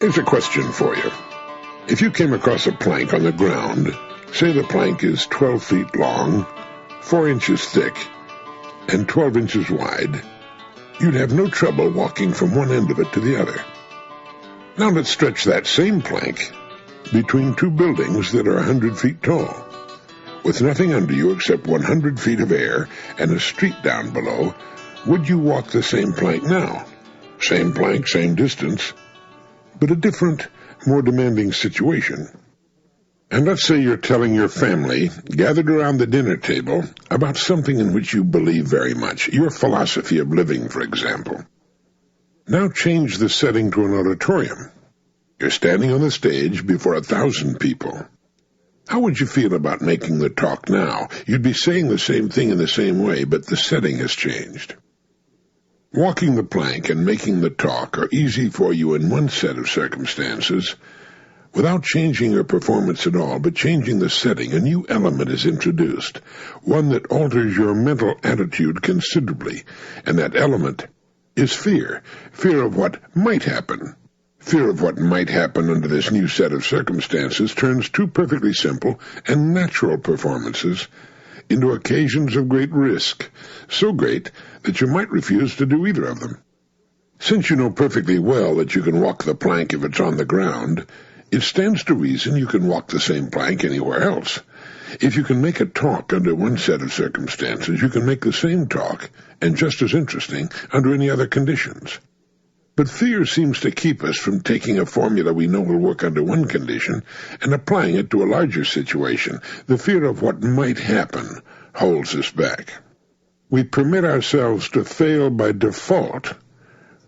Here's a question for you. If you came across a plank on the ground, say the plank is 12 feet long, 4 inches thick, and 12 inches wide, you'd have no trouble walking from one end of it to the other. Now let's stretch that same plank between two buildings that are 100 feet tall. With nothing under you except 100 feet of air and a street down below, would you walk the same plank now? Same plank, same distance, but a different, more demanding situation. And let's say you're telling your family, gathered around the dinner table, about something in which you believe very much, your philosophy of living, for example. Now change the setting to an auditorium. You're standing on the stage before 1,000 people. How would you feel about making the talk now? You'd be saying the same thing in the same way, but the setting has changed. Walking the plank and making the talk are easy for you in one set of circumstances. Without changing your performance at all, but changing the setting, a new element is introduced, one that alters your mental attitude considerably, and that element is fear. Fear of what might happen. Fear of what might happen under this new set of circumstances turns two perfectly simple and natural performances into occasions of great risk, so great that you might refuse to do either of them. Since you know perfectly well that you can walk the plank if it's on the ground, it stands to reason you can walk the same plank anywhere else. If you can make a talk under one set of circumstances, you can make the same talk, and just as interesting, under any other conditions. But fear seems to keep us from taking a formula we know will work under one condition and applying it to a larger situation. The fear of what might happen holds us back. We permit ourselves to fail by default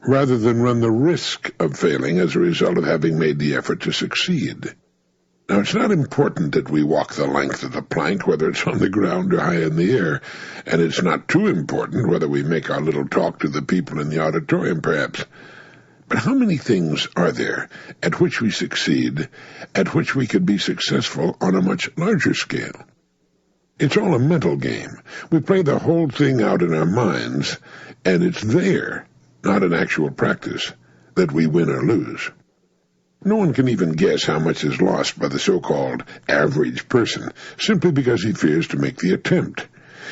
rather than run the risk of failing as a result of having made the effort to succeed. Now, it's not important that we walk the length of the plank, whether it's on the ground or high in the air, and it's not too important whether we make our little talk to the people in the auditorium, perhaps. But how many things are there at which we succeed, at which we could be successful on a much larger scale? It's all a mental game. We play the whole thing out in our minds, and it's there, not in actual practice, that we win or lose. No one can even guess how much is lost by the so-called average person, simply because he fears to make the attempt.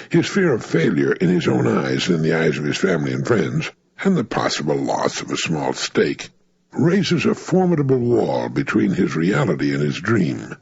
His fear of failure in his own eyes and in the eyes of his family and friends, and the possible loss of a small stake, raises a formidable wall between his reality and his dream.